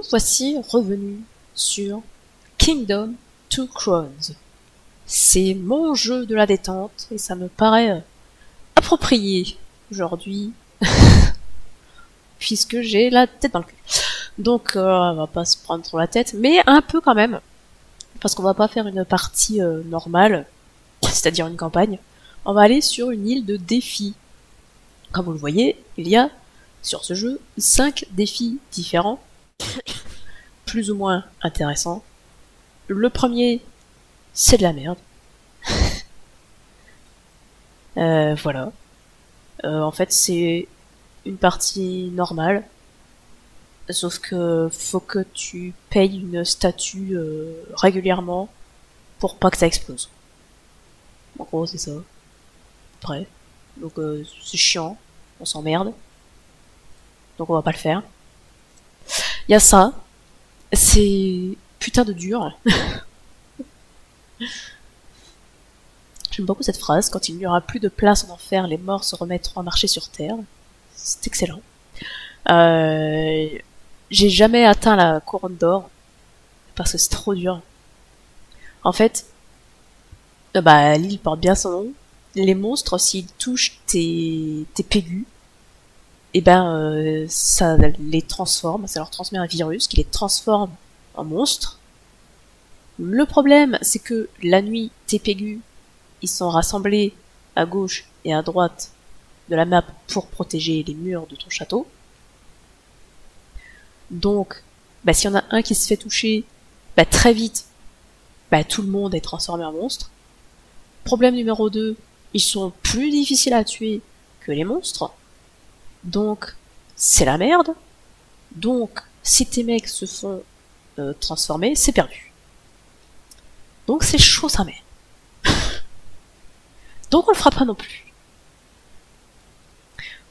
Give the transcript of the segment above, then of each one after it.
nous voici revenus sur Kingdom Two Crowns. C'est mon jeu de la détente et ça me paraît approprié aujourd'hui puisque j'ai la tête dans le cul. Donc on va pas se prendre trop la tête, mais un peu quand même, parce qu'on va pas faire une partie normale, c'est-à-dire une campagne. On va aller sur une île de défis. Comme vous le voyez, il y a sur ce jeu 5 défis différents, plus ou moins intéressants. Le premier, c'est de la merde. Voilà. En fait, c'est une partie normale, sauf que faut que tu payes une statue régulièrement pour pas que ça explose. En gros, c'est ça. Après. Donc c'est chiant, on s'emmerde. Donc on va pas le faire. Il y a ça. C'est putain de dur. J'aime beaucoup cette phrase. Quand il n'y aura plus de place en enfer, les morts se remettront à marcher sur terre. C'est excellent. J'ai jamais atteint la couronne d'or parce que c'est trop dur. En fait, l'île porte bien son nom. Les monstres, s'ils touchent tes pégus, ça les transforme, ça leur transmet un virus qui les transforme en monstres. Le problème, c'est que la nuit, tes pégus, ils sont rassemblés à gauche et à droite de la map pour protéger les murs de ton château. Donc, s'il y en a un qui se fait toucher, très vite, tout le monde est transformé en monstre. Problème numéro 2, ils sont plus difficiles à tuer que les monstres. Donc, c'est la merde. Donc, si tes mecs se font transformer, c'est perdu. Donc c'est chaud sa mère. Donc on le fera pas non plus.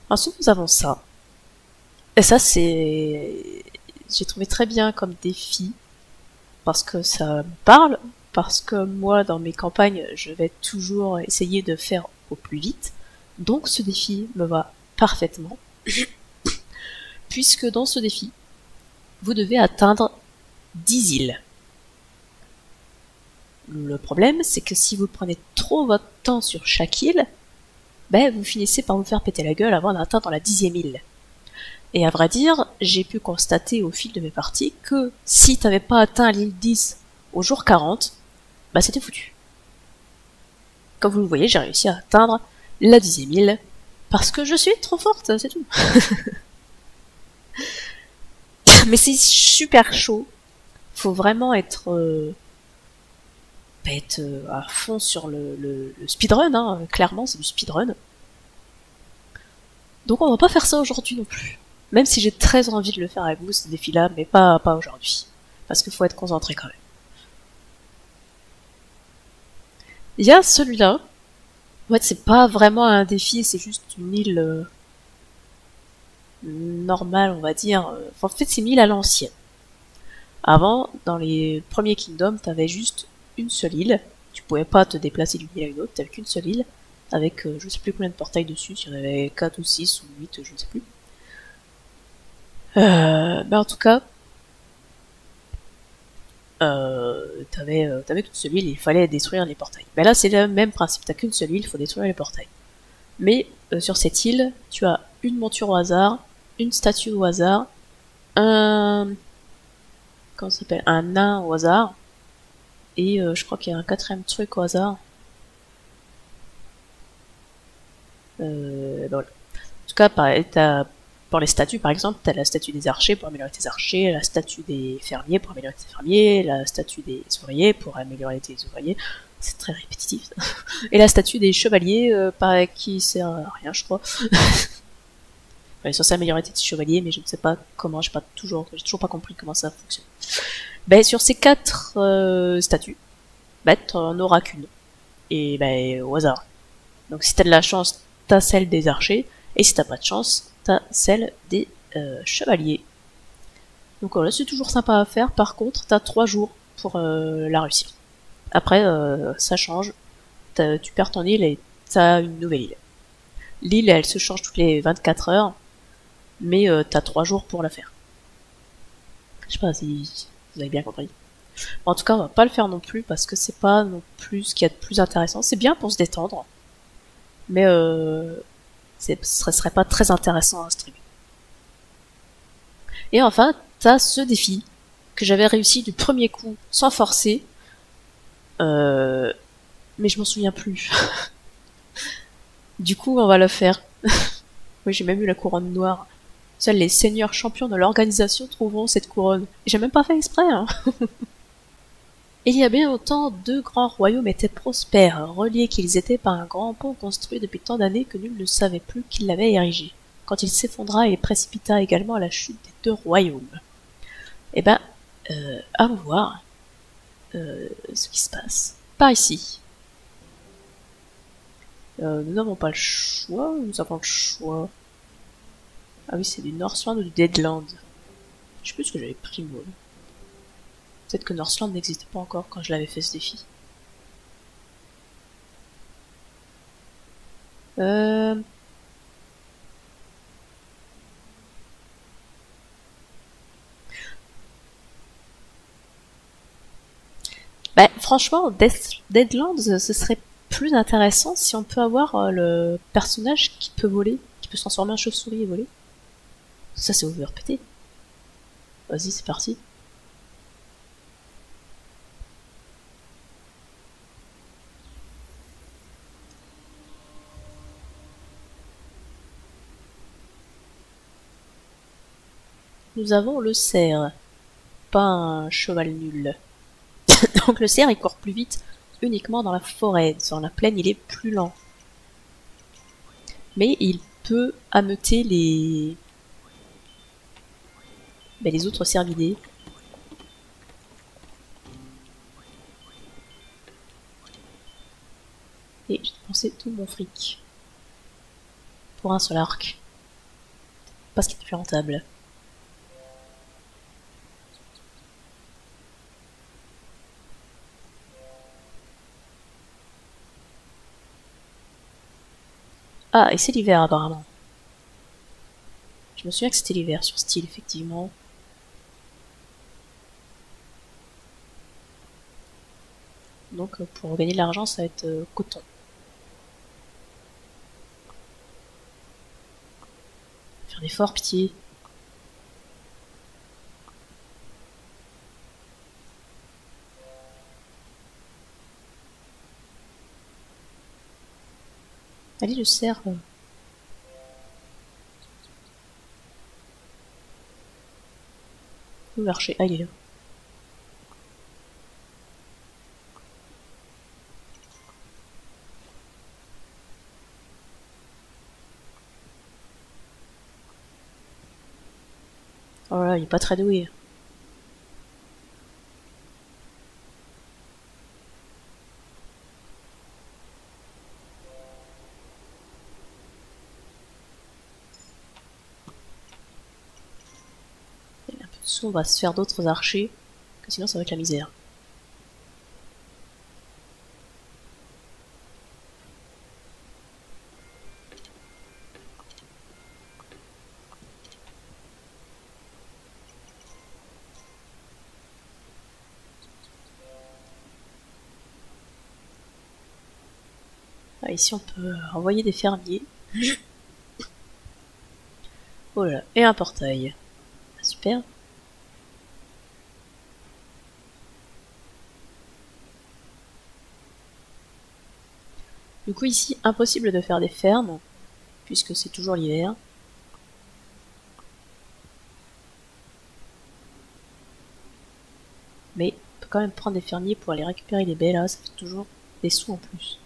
Ensuite nous avons ça. Et ça c'est... J'ai trouvé très bien comme défi. Parce que ça me parle. Parce que moi dans mes campagnes je vais toujours essayer de faire au plus vite. Donc ce défi me va parfaitement. Puisque dans ce défi, vous devez atteindre 10 îles. Le problème, c'est que si vous prenez trop votre temps sur chaque île, vous finissez par vous faire péter la gueule avant d'atteindre la 10e île. Et à vrai dire, j'ai pu constater au fil de mes parties que si t'avais pas atteint l'île 10 au jour 40, c'était foutu. Comme vous le voyez, j'ai réussi à atteindre la 10e île, parce que je suis trop forte, c'est tout. Mais c'est super chaud. Faut vraiment être à fond sur le speedrun, hein. Clairement c'est du speedrun. Donc on va pas faire ça aujourd'hui non plus. Même si j'ai très envie de le faire avec vous, ce défi-là, mais pas aujourd'hui. Parce qu'il faut être concentré quand même. Il y a celui-là. En fait c'est pas vraiment un défi, c'est juste une île normale on va dire. En fait c'est une île à l'ancienne. Avant, dans les premiers Kingdoms, t'avais juste une seule île. Tu pouvais pas te déplacer d'une île à une autre, t'avais qu'une seule île, avec je sais plus combien de portails dessus, s'il y en avait 4 ou 6 ou 8, je ne sais plus. En tout cas, t'avais qu'une seule île et il fallait détruire les portails. Là c'est le même principe, t'as qu'une seule île, il faut détruire les portails. Mais sur cette île, tu as une monture au hasard, une statue au hasard, comment ça s'appelle, un nain au hasard, et je crois qu'il y a un 4e truc au hasard. Voilà. En tout cas, pour les statues, par exemple, t'as la statue des archers pour améliorer tes archers, la statue des fermiers pour améliorer tes fermiers, la statue des ouvriers pour améliorer tes ouvriers. C'est très répétitif. Et la statue des chevaliers, qui sert à rien, je crois. Elle est censée améliorer tes chevaliers, mais je ne sais pas comment, j'ai toujours pas compris comment ça fonctionne. Sur ces 4 statues, t'en auras qu'une. Et au hasard. Donc si t'as de la chance, t'as celle des archers, et si t'as pas de chance, t'as celle des chevaliers. Donc là c'est toujours sympa à faire, par contre t'as 3 jours pour la réussir. Après ça change, tu perds ton île et t'as une nouvelle île. L'île elle se change toutes les 24 heures, mais t'as 3 jours pour la faire. Je sais pas si vous avez bien compris. En tout cas, on va pas le faire non plus parce que c'est pas non plus ce qu'il y a de plus intéressant. C'est bien pour se détendre, mais ce serait pas très intéressant à streamer. Et enfin, t'as ce défi que j'avais réussi du premier coup sans forcer, mais je m'en souviens plus. Du coup, on va le faire. Oui, j'ai même eu la couronne noire. Seuls les seigneurs champions de l'organisation trouveront cette couronne. Et j'ai même pas fait exprès, hein. Il y a bien longtemps, deux grands royaumes étaient prospères, reliés qu'ils étaient par un grand pont construit depuis tant d'années que nul ne savait plus qui l'avait érigé. Quand il s'effondra, il précipita également à la chute des deux royaumes. Eh ben, allons voir ce qui se passe. Par ici. Nous n'avons pas le choix, nous avons le choix. Ah oui, c'est du Northland ou du Deadland. Je sais plus ce que j'avais pris, moi. Peut-être que Northland n'existait pas encore quand je l'avais fait ce défi. Bah, franchement, Deadlands, ce serait plus intéressant si on peut avoir le personnage qui peut voler, qui peut se transformer en chauve-souris et voler. Ça, c'est overpété. Vas-y, c'est parti. Nous avons le cerf, pas un cheval nul. Donc le cerf, il court plus vite uniquement dans la forêt. Dans la plaine, il est plus lent. Mais il peut ameuter les autres cervidés. Et j'ai dépensé tout mon fric. Pour un seul arc. Parce qu'il est plus rentable. Ah, et c'est l'hiver apparemment. Je me souviens que c'était l'hiver sur Steel, effectivement. Donc pour gagner de l'argent, ça va être coton. Faire des forts, pitié. Allez, le cerf. Où l'archer? Ah, il est là. Oh là, il est pas très doué. Il y a un peu de sous, on va se faire d'autres archers. Que sinon, ça va être la misère. Ah, ici, on peut envoyer des fermiers. Oh là là, et un portail. Ah, super. Du coup, ici, impossible de faire des fermes, puisque c'est toujours l'hiver. Mais on peut quand même prendre des fermiers pour aller récupérer les baies là, ça fait toujours des sous en plus.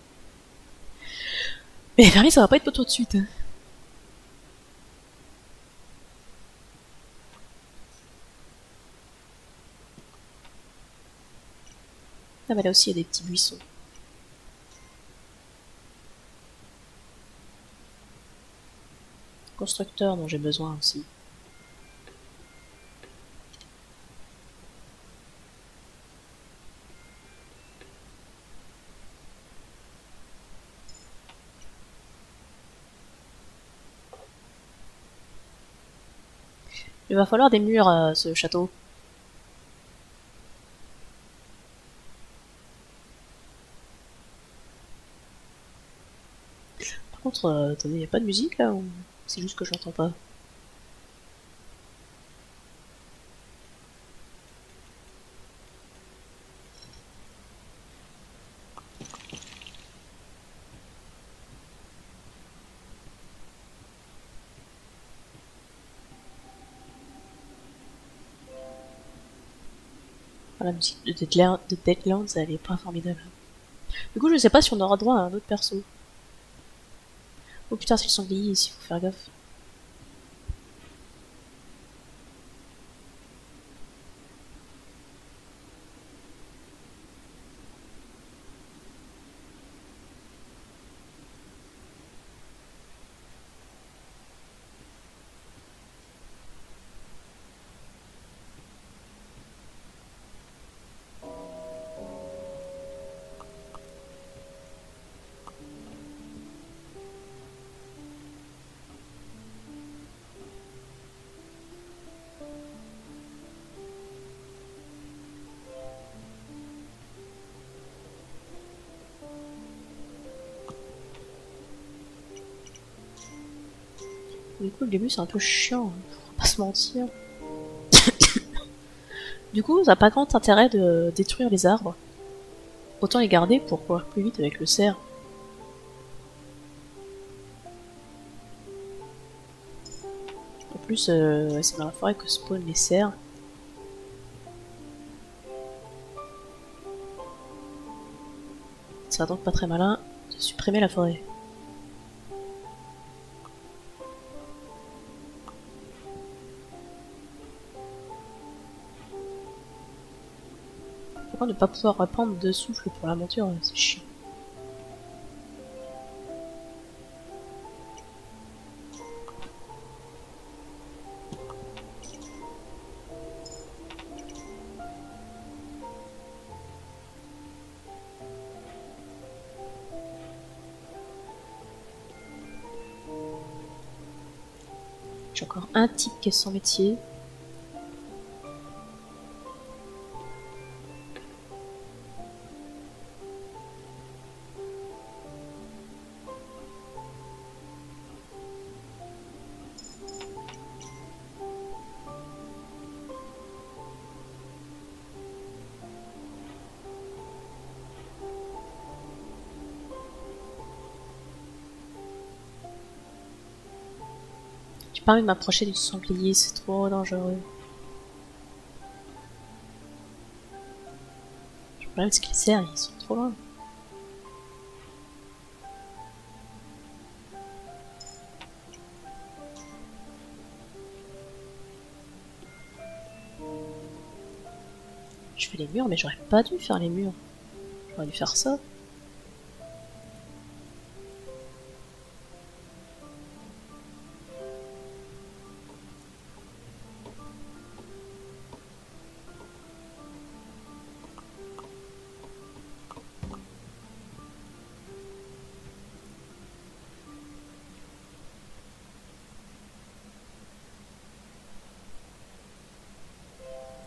Mais les fermiers, ça va pas être pour tout de suite. Hein. Ah bah là aussi, il y a des petits buissons. Constructeur dont j'ai besoin aussi. Il va falloir des murs à ce château. contre, attendez, y a pas de musique là ou c'est juste que je l'entends pas? Ah, la musique de Deadlands, elle est pas formidable. Du coup, je sais pas si on aura droit à un autre perso. Oh putain, c'est le sanglier ici, faut faire gaffe. Du coup, le début c'est un peu chiant, hein, faut pas se mentir. Du coup, ça n'a pas grand intérêt de détruire les arbres. Autant les garder pour courir plus vite avec le cerf. En plus, c'est dans la forêt que spawnent les cerfs. Ça va donc pas très malin de supprimer la forêt. Pourquoi ne pas pouvoir reprendre de souffle pour l'aventure, c'est chiant. J'ai encore un type qui est sans métier. J'ai pas envie de m'approcher du sanglier, c'est trop dangereux. Le problème c'est que les cerfs ils sont trop loin. Je fais les murs, mais j'aurais pas dû faire les murs. J'aurais dû faire ça.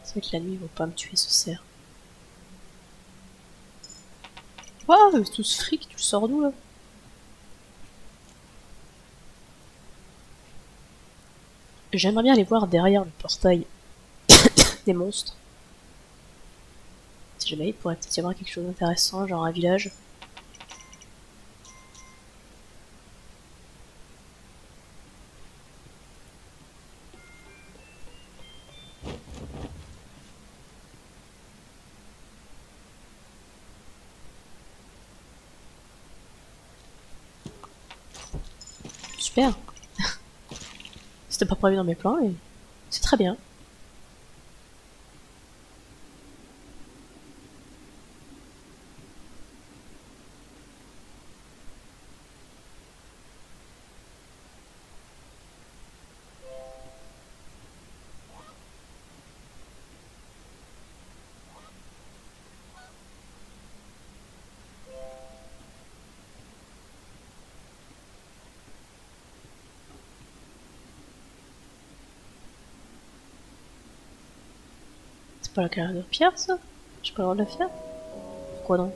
C'est vrai que la nuit il va pas me tuer ce cerf. Waouh, tout ce fric, tu le sors d'où là? J'aimerais bien aller voir derrière le portail des monstres. Si jamais il pourrait peut-être y avoir quelque chose d'intéressant, genre un village. Super. C'était pas prévu dans mes plans et c'est très bien. C'est pas la carrière de pierre ça? J'ai pas le droit de le faire? Pourquoi donc?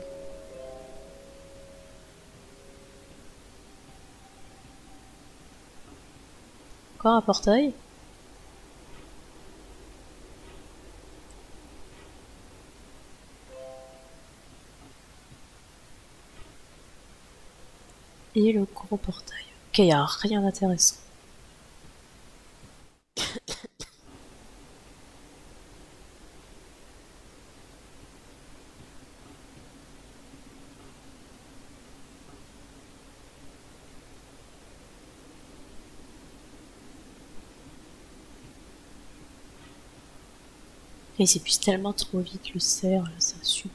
Encore un portail. Et le gros portail. Ok, y a rien d'intéressant. Et il s'épuise tellement trop vite le cerf, là, ça soupe.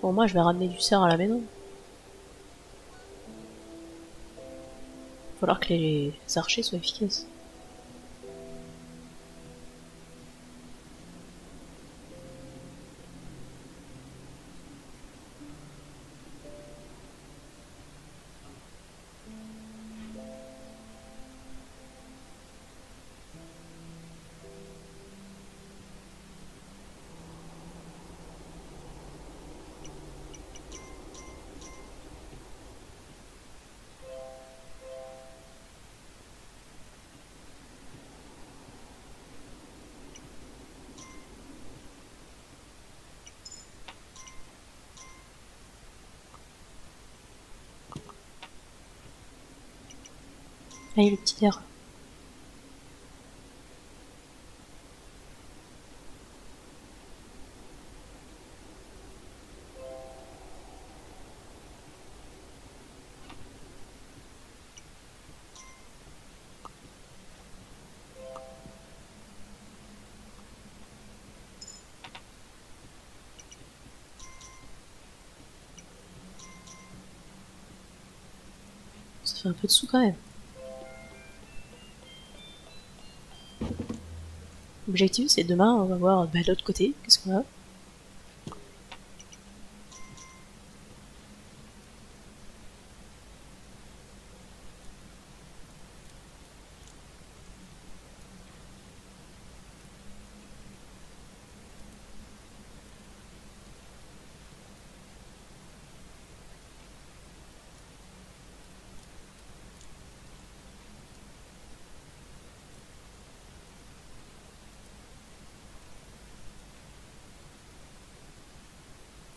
Bon, moi je vais ramener du cerf à la maison. Il va falloir que les archers soient efficaces. Allez, le petit verre. Ça fait un peu de sous quand même. L'objectif c'est demain, on va voir l'autre côté. Qu'est-ce qu'on a?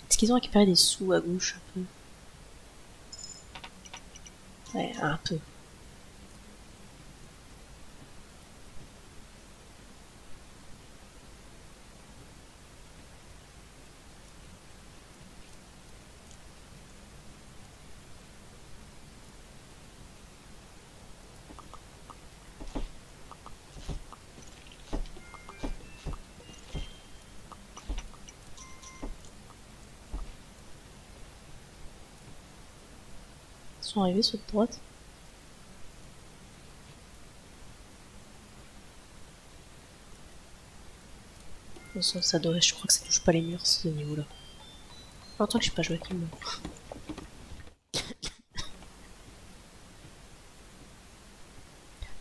Est-ce qu'ils ont récupéré des sous à gauche un peu? Ouais, un peu. Ils sont arrivés sur la droite. Bon, ça doit, je crois que ça touche pas les murs ce niveau-là. Longtemps que je n'ai pas joué avec les murs.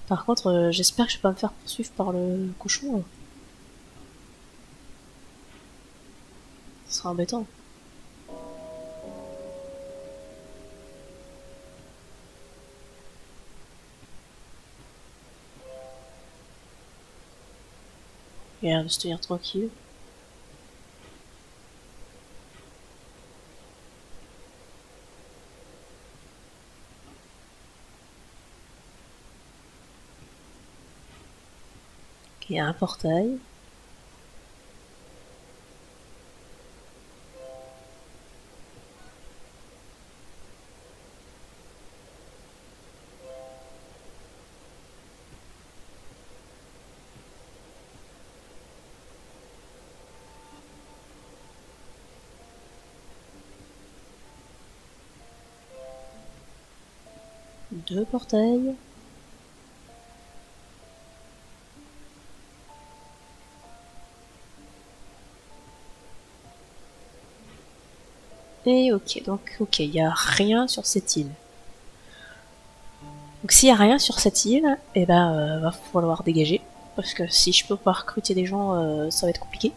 Par contre, j'espère que je vais pas me faire poursuivre par le cochon. Là. Ce sera embêtant. Il a l'air de se tenir tranquille. Il y a un portail. Deux portails. Et ok, donc ok, il n'y a rien sur cette île. Donc s'il n'y a rien sur cette île, eh ben va falloir dégager. Parce que si je peux pas recruter des gens, ça va être compliqué.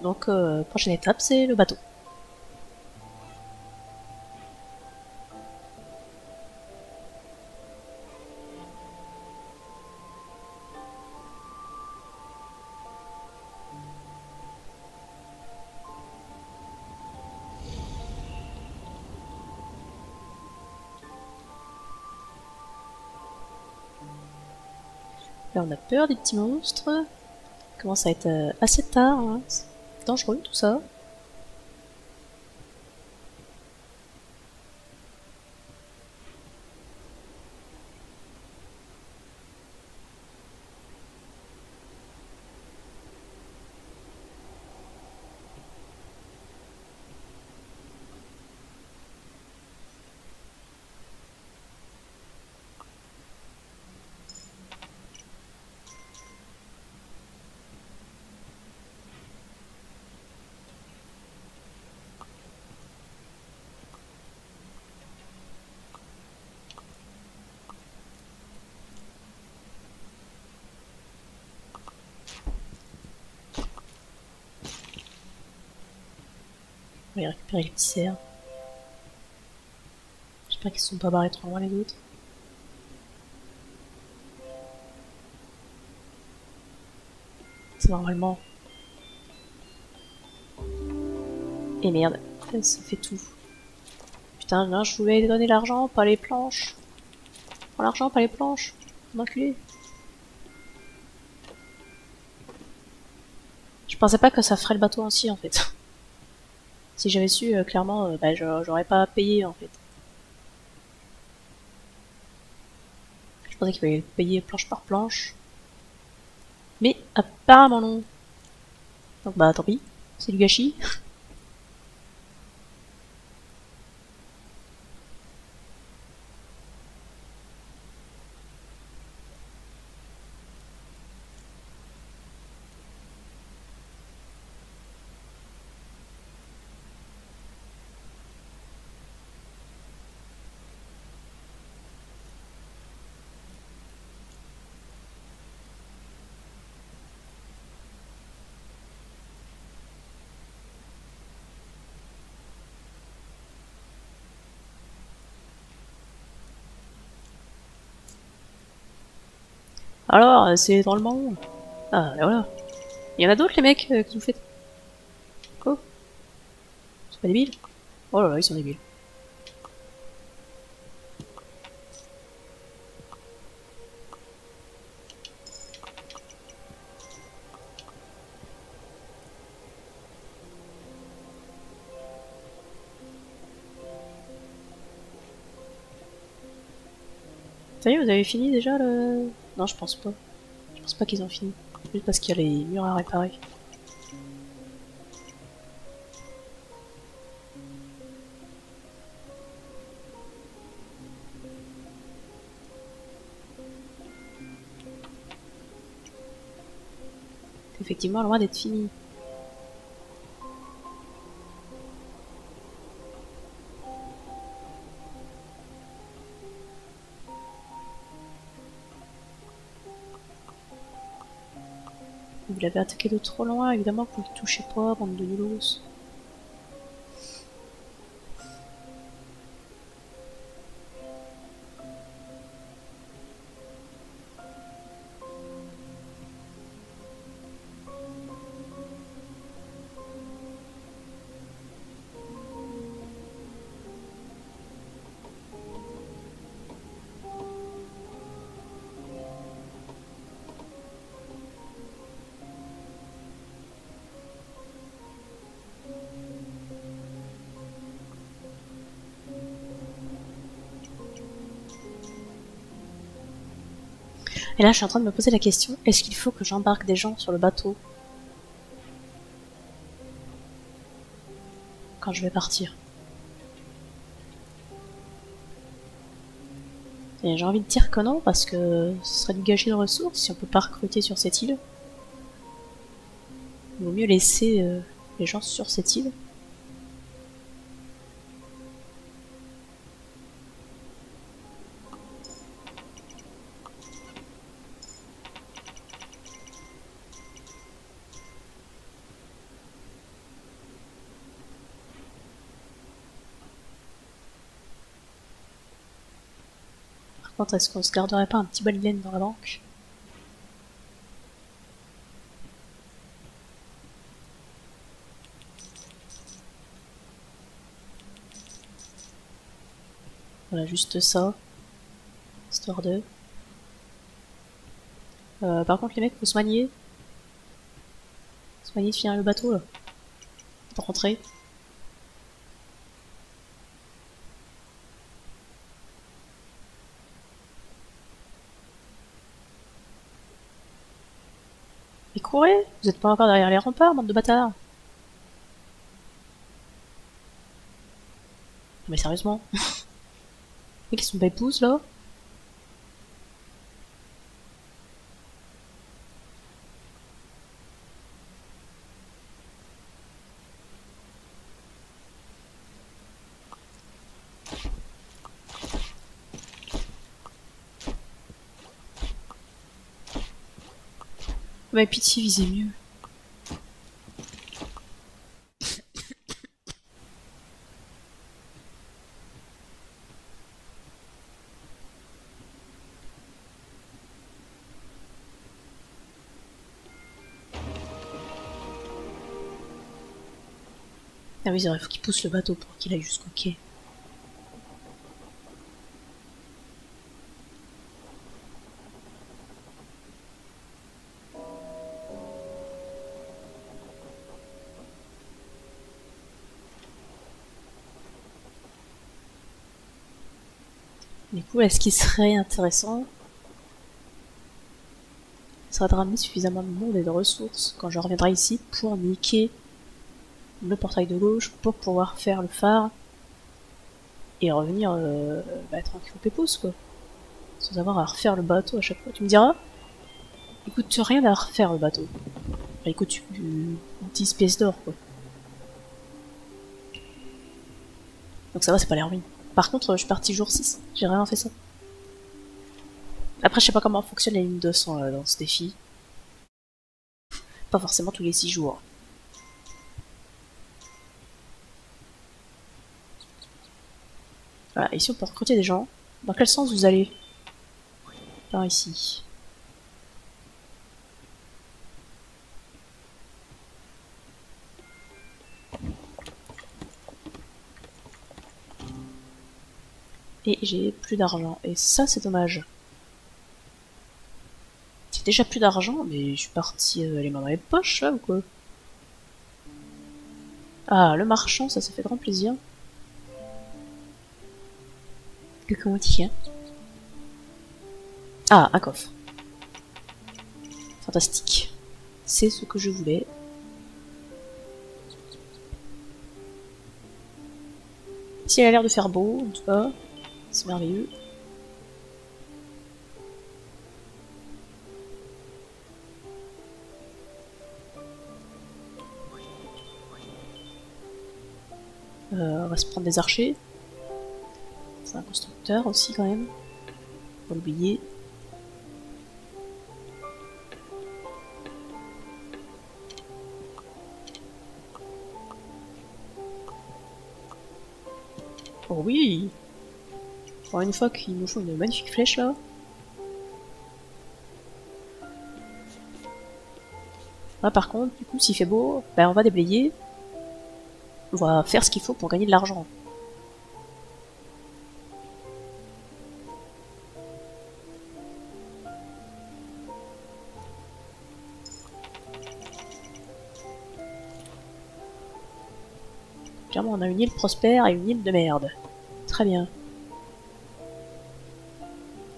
Donc, prochaine étape, c'est le bateau. Là, on a peur des petits monstres. Commence à être assez tard, hein. C'est dangereux tout ça. On va récupérer les petits cerfs. J'espère qu'ils se sont pas barrés trop loin les autres. C'est normalement. Et merde, ça fait tout. Putain, non, je voulais donner l'argent, pas les planches. Prends l'argent, pas les planches. Enculé. Je pensais pas que ça ferait le bateau ainsi en fait. Si j'avais su, clairement, bah, j'aurais pas payé en fait. Je pensais qu'il fallait payer planche par planche. Mais apparemment non. Donc bah tant pis, c'est du gâchis. Alors, c'est dans le monde. Ah, et voilà. Il y en a d'autres les mecs que vous faites. Quoi? C'est pas débile? Oh là là, ils sont débiles. Ça y est, vous avez fini déjà le... Non, je pense pas. Je pense pas qu'ils ont fini. Juste parce qu'il y a les murs à réparer. C'est effectivement loin d'être fini. Vous l'avez attaqué de trop loin, évidemment que vous ne touchez pas, bande de nulos. Et là, je suis en train de me poser la question, est-ce qu'il faut que j'embarque des gens sur le bateau quand je vais partir? Et j'ai envie de dire que non, parce que ce serait du gâchis de ressources si on peut pas recruter sur cette île. Il vaut mieux laisser les gens sur cette île. Quand est-ce qu'on se garderait pas un petit bol de laine dans la banque? Voilà, juste ça. Histoire de... par contre, les mecs, faut se manier. Se manier de finir le bateau, là. De rentrer. Et courez! Vous êtes pas encore derrière les remparts, bande de bâtards! Mais sérieusement? Mais qui sont pas épouses, là? Mais pitié, visez mieux. Ah oui, c'est vrai, faut qu'il pousse le bateau pour qu'il aille jusqu'au quai. Du coup, est-ce qu'il serait intéressant, ça serait de ramener suffisamment de monde et de ressources quand je reviendrai ici pour niquer le portail de gauche pour pouvoir faire le phare et revenir tranquille au pépouze, quoi. Sans avoir à refaire le bateau à chaque fois. Tu me diras, il coûte rien à refaire le bateau. Enfin, il coûte 10 pièces d'or, quoi. Donc ça va, c'est pas l'air ruine. Par contre, je suis parti jour 6, j'ai rien fait ça. Après, je sais pas comment fonctionne la ligne 200 dans ce défi. Pas forcément tous les 6 jours. Voilà, ici on peut recruter des gens. Dans quel sens vous allez? Par ici. Et j'ai plus d'argent. Et ça, c'est dommage. J'ai déjà plus d'argent, mais je suis parti les mains dans les poches, là, ou quoi? Ah, le marchand, ça fait grand plaisir. Que comment tient? Ah, un coffre. Fantastique. C'est ce que je voulais. Ici, il a l'air de faire beau, en tout cas. C'est merveilleux. On va se prendre des archers. C'est un constructeur aussi, quand même. Faut l'oublier. Oh oui! Pour une fois qu'il nous faut une magnifique flèche, là. Là, par contre, du coup, s'il fait beau, ben, on va déblayer. On va faire ce qu'il faut pour gagner de l'argent. Clairement, on a une île prospère et une île de merde. Très bien.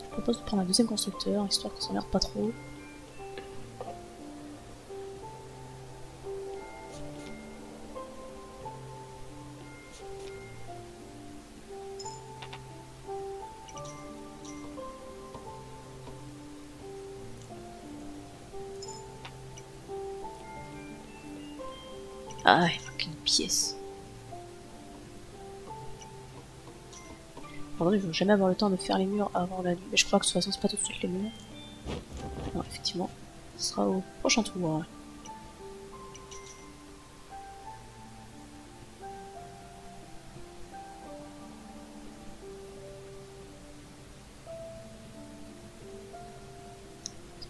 Je propose de prendre un deuxième constructeur, histoire qu'on s'emmerde pas trop. Ah, il manque une pièce. Pardon, ils vont jamais avoir le temps de faire les murs avant la nuit. Mais je crois que de toute façon, c'est pas tout de suite les murs. Non, effectivement. Ce sera au prochain tour.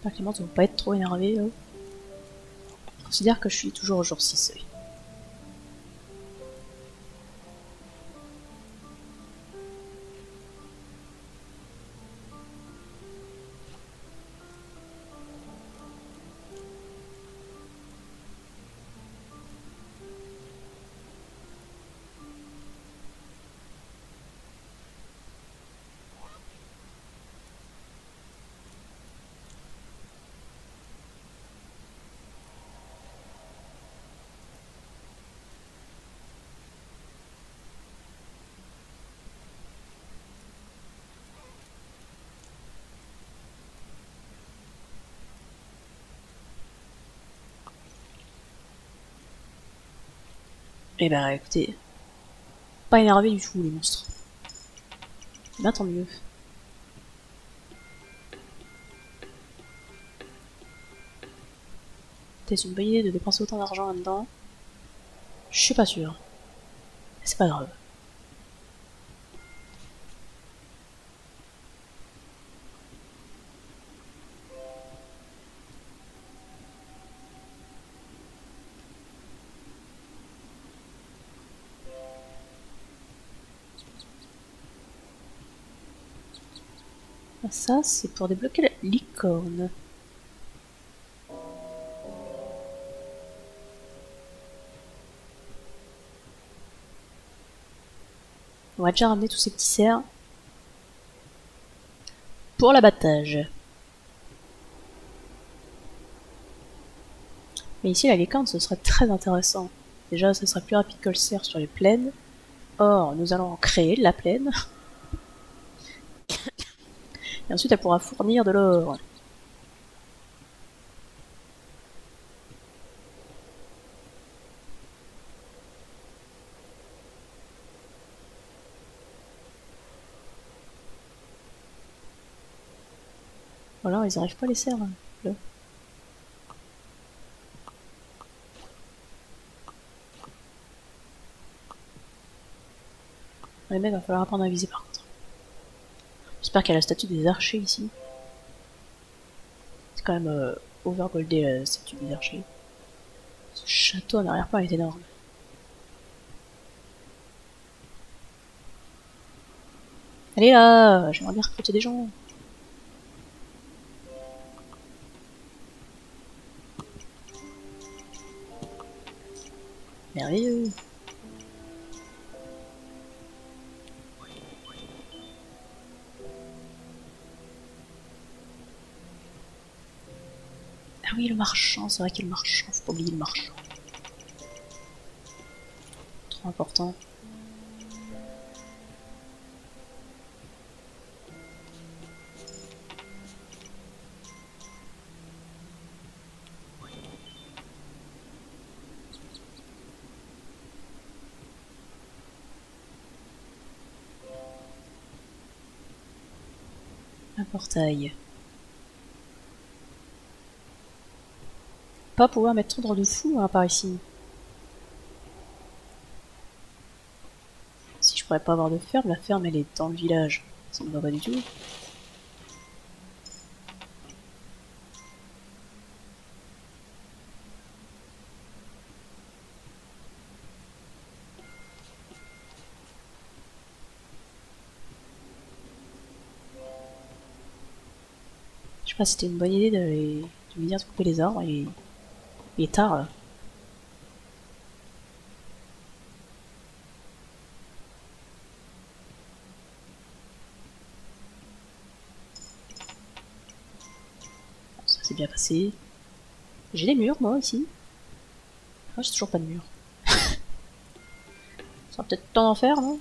J'espère que Clémence ne va pas être trop énervée. Je considère que je suis toujours au jour 6. Oui. Eh ben écoutez, pas énervé du tout les monstres. Ben tant mieux. Peut-être une bonne idée de dépenser autant d'argent là-dedans. Je suis pas sûre. C'est pas grave. Ça, c'est pour débloquer la licorne. On va déjà ramener tous ces petits cerfs pour l'abattage. Mais ici, la licorne, ce serait très intéressant. Déjà, ce serait plus rapide que le cerf sur les plaines. Or, nous allons en créer de la plaine. Et ensuite, elle pourra fournir de l'or. Voilà, ils arrivent pas les cerfs, là. Les mecs, va falloir apprendre à viser par contre. J'espère qu'il y a la statue des archers ici. C'est quand même overgoldé la statue des archers. Ce château en arrière-plan est énorme. Allez là, j'aimerais bien recruter des gens. Merveilleux. Ah oui, le marchand, c'est vrai qu'il y a le marchand, faut pas oublier le marchand. Trop important. Un portail. Pas pouvoir mettre trop de fou par ici. Si je pourrais pas avoir de ferme, la ferme elle est dans le village. Ça me va pas du tout. Je sais pas si c'était une bonne idée de venir de couper les arbres. Il est tard là. Ça s'est bien passé. J'ai des murs moi ici. Ah, j'ai toujours pas de murs. Ça sera peut-être temps d'en faire, non?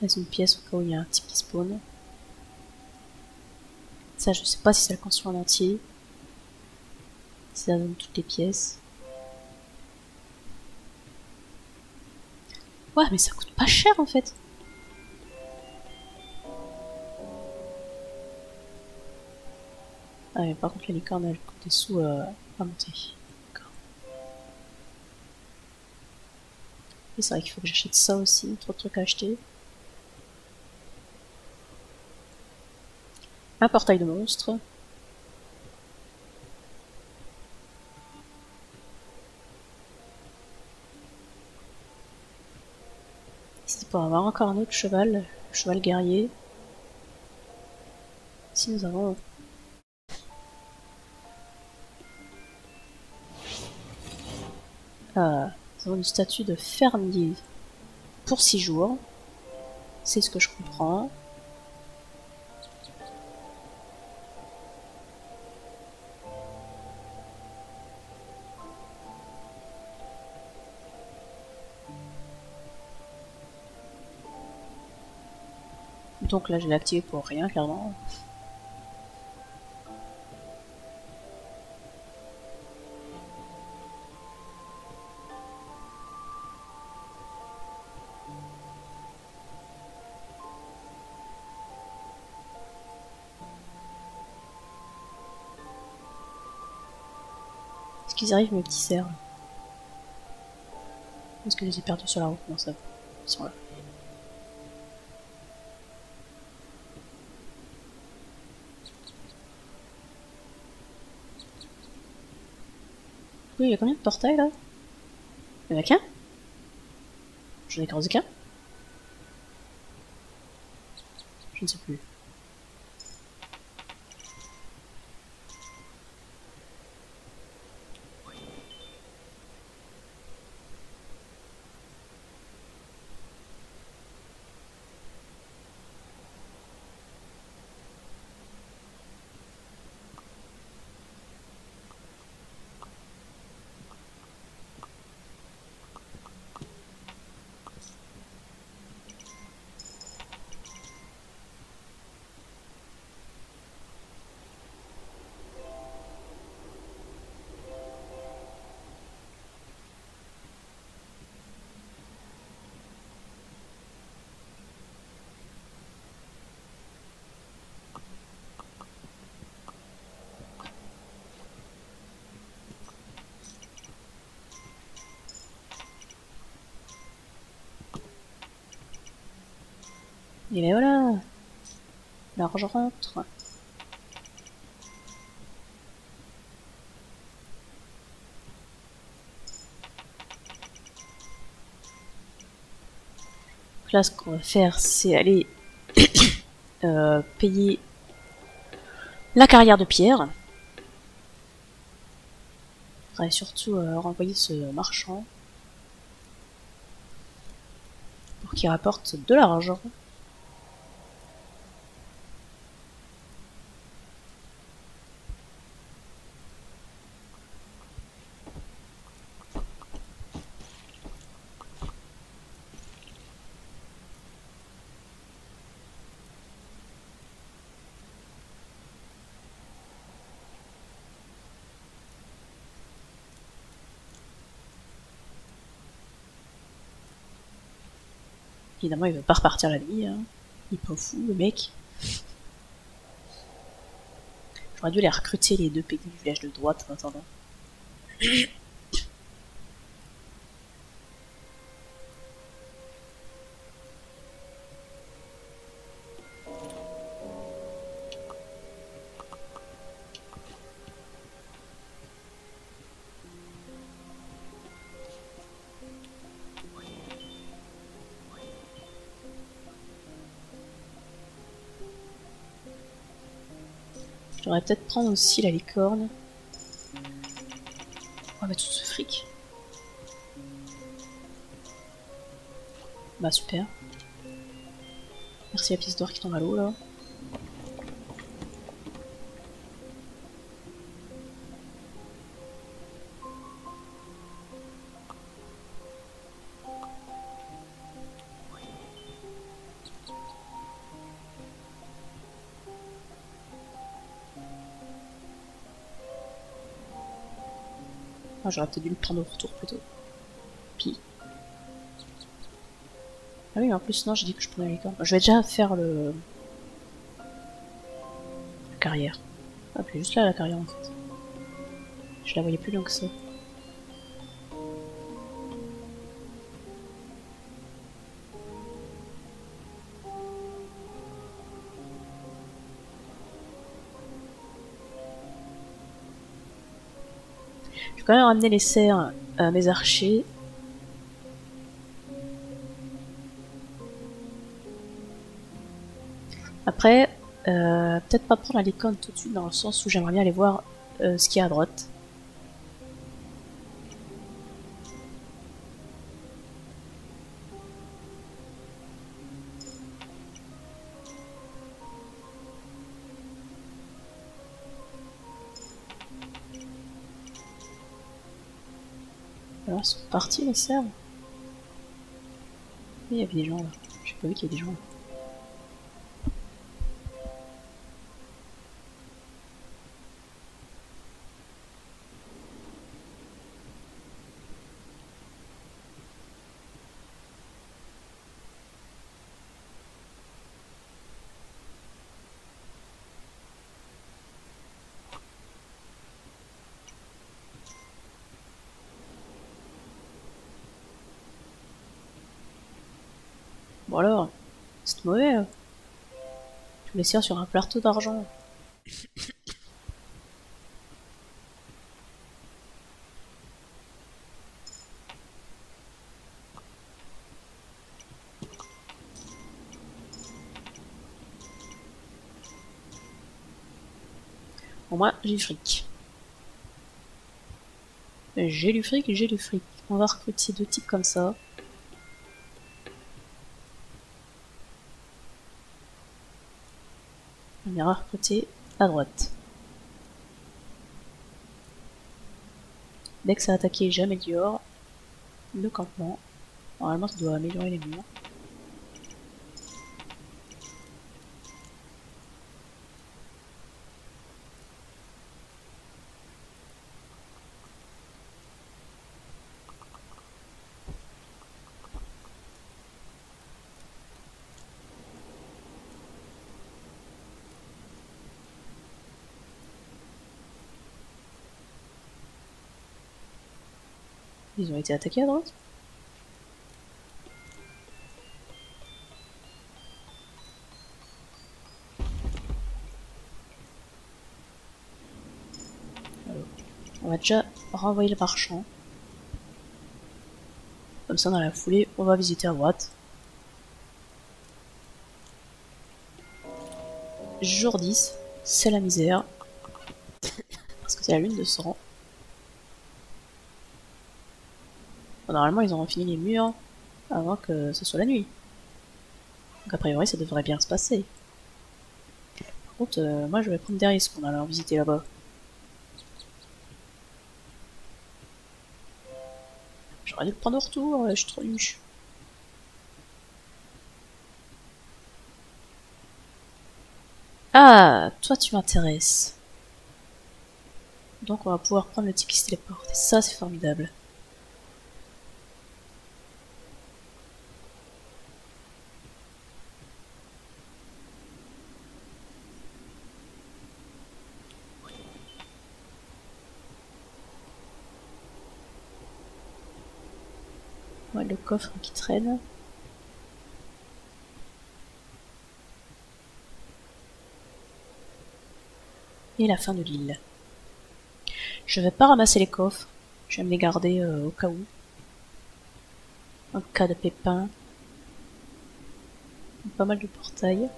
laisse une pièce au cas où il y a un type qui spawn. Ça, je sais pas si ça le construit en entier. Si ça donne toutes les pièces. Ouais, mais ça coûte pas cher en fait. Ah, mais par contre, la licorne, elle coûte des sous à monter. D'accord. Et c'est vrai qu'il faut que j'achète ça aussi. Trop de trucs à acheter. Un portail de monstre. Ici, pour avoir encore un autre cheval. Le cheval guerrier. Ici, nous avons... nous avons une statue de fermier pour 6 jours. C'est ce que je comprends. Donc là, je l'ai activé pour rien, clairement. Est-ce qu'ils arrivent, mes petits cerfs? Est-ce que je les ai perdus sur la route? Non, ça va. Ils sont là. Oui, il y a combien de portails là? Il y en a qu'un? J'en ai creusé qu'un? Je ne sais plus. Et ben voilà! L'argent rentre. Donc là, ce qu'on va faire, c'est aller payer la carrière de pierre. Et surtout renvoyer ce marchand pour qu'il rapporte de l'argent. Évidemment, il veut pas repartir la nuit. Hein. Il est pas fou, le mec. J'aurais dû les recruter, les deux pays du village de droite, en attendant. Je devrais peut-être prendre aussi la licorne. On va mettre tout ce fric. Bah super. Merci la pièce d'or qui tombe à l'eau là. Ah, j'aurais peut-être dû le prendre au retour plutôt. Puis. Ah oui, mais en plus, non, j'ai dit que je prenais les licorne. Je vais déjà faire la carrière. Ah, puis juste là, la carrière en fait. Je la voyais plus loin que ça. Je vais quand même ramener les serres à mes archers. Après, peut-être pas prendre la licorne tout de suite dans le sens où j'aimerais bien aller voir ce qu'il y a à droite. Alors, ils sont partis les serres. Il y avait des gens là. J'ai pas vu qu'il y avait des gens là. Bon alors, c'est mauvais. Je me sers sur un plateau d'argent. Au moins, j'ai du fric. J'ai du fric, j'ai du fric. On va recruter 2 types comme ça. On ira recruter à droite. Dès que ça a attaqué, j'améliore le campement. Normalement, ça doit améliorer les murs. Ils ont été attaqués à droite. Alors, on va déjà renvoyer le marchand. Comme ça, dans la foulée, on va visiter à droite. Jour 10, c'est la misère. Parce que c'est la lune de sang. Bon, normalement, ils auront fini les murs avant que ce soit la nuit. Donc a priori, ça devrait bien se passer. Par contre, moi je vais prendre des risques en allant visiter là-bas. J'aurais dû le prendre au retour, je suis trop nuche. Ah, toi tu m'intéresses. Donc on va pouvoir prendre le ticket qui se téléporte. Et ça, c'est formidable. Ouais, le coffre qui traîne. Et la fin de l'île. Je vais pas ramasser les coffres. Je vais me les garder au cas où. En cas de pépin. Pas mal de portails.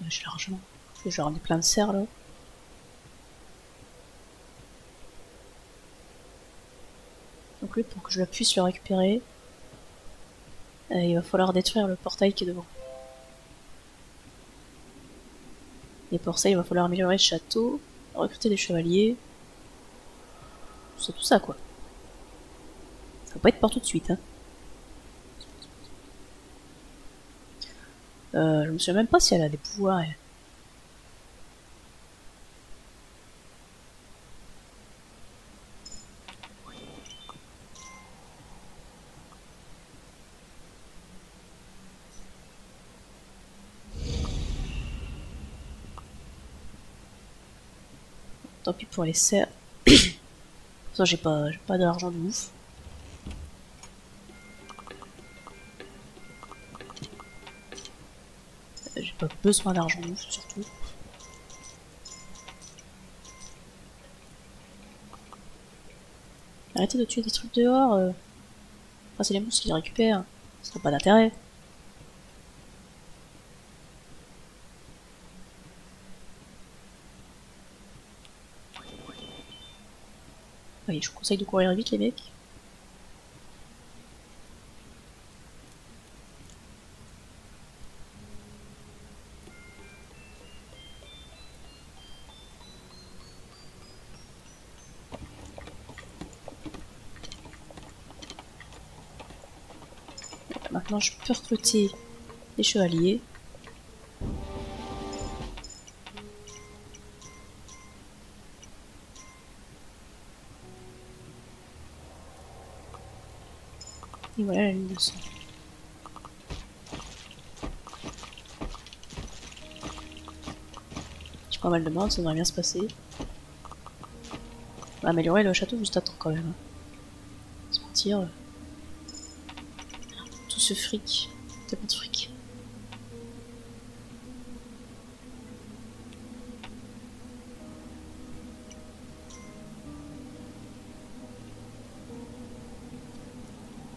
J'ai largement. Je vais ramener plein de serres là. Donc lui, pour que je puisse le récupérer, il va falloir détruire le portail qui est devant. Et pour ça, il va falloir améliorer le château, recruter des chevaliers. tout ça quoi. Ça va pas être pour tout de suite, hein. Je me souviens même pas si elle a des pouvoirs, elle. Tant pis pour les serres. Ça, j'ai pas d'argent de ouf. J'ai pas besoin d'argent de ouf, surtout. Arrêtez de tuer des trucs dehors. Enfin, c'est les monstres qui les récupèrent. Ça n'a pas d'intérêt. Allez, je vous conseille de courir vite, les mecs. Maintenant, je peux recruter des chevaliers. Et voilà la ligne de sang. J'ai pas mal de monde, ça devrait bien se passer. On va améliorer le château juste à temps quand même. Hein. Se mentir. Tout ce fric. Tellement de fric.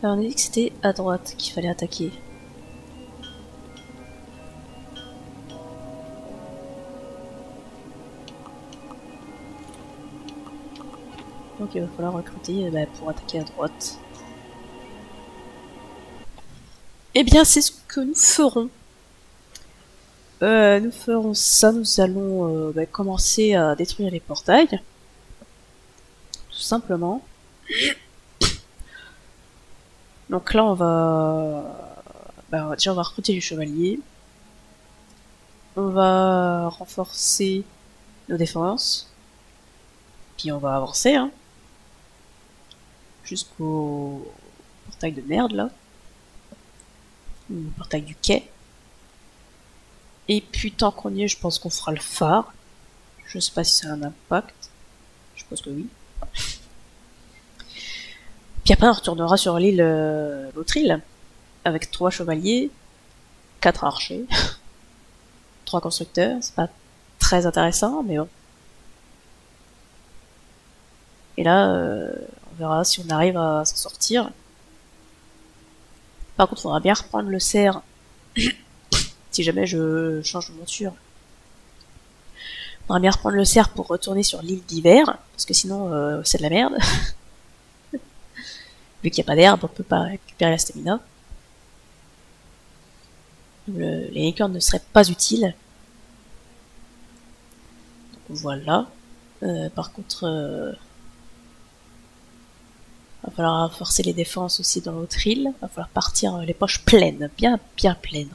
Alors on a dit que c'était à droite qu'il fallait attaquer. Donc il va falloir recruter pour attaquer à droite. Eh bien c'est ce que nous ferons. Nous ferons ça, nous allons commencer à détruire les portails. Tout simplement. Donc là on va... déjà on va recruter les chevaliers. On va renforcer nos défenses. Puis on va avancer, hein. Jusqu'au portail de merde là. Le portail du quai. Et puis tant qu'on y est, je pense qu'on fera le phare. Je sais pas si ça a un impact. Je pense que oui. Puis après on retournera sur l'île, l'autre île, avec 3 chevaliers, 4 archers, 3 constructeurs. C'est pas très intéressant, mais bon. Et là, on verra si on arrive à s'en sortir. Par contre, il faudra bien reprendre le cerf si jamais je change de monture. Il faudra bien reprendre le cerf pour retourner sur l'île d'hiver, parce que sinon c'est de la merde. Vu qu'il n'y a pas d'herbe, on peut pas récupérer la stamina. Les licornes ne seraient pas utiles. Donc voilà. Par contre, va falloir renforcer les défenses aussi dans l'autre île. Va falloir partir les poches pleines, bien pleines.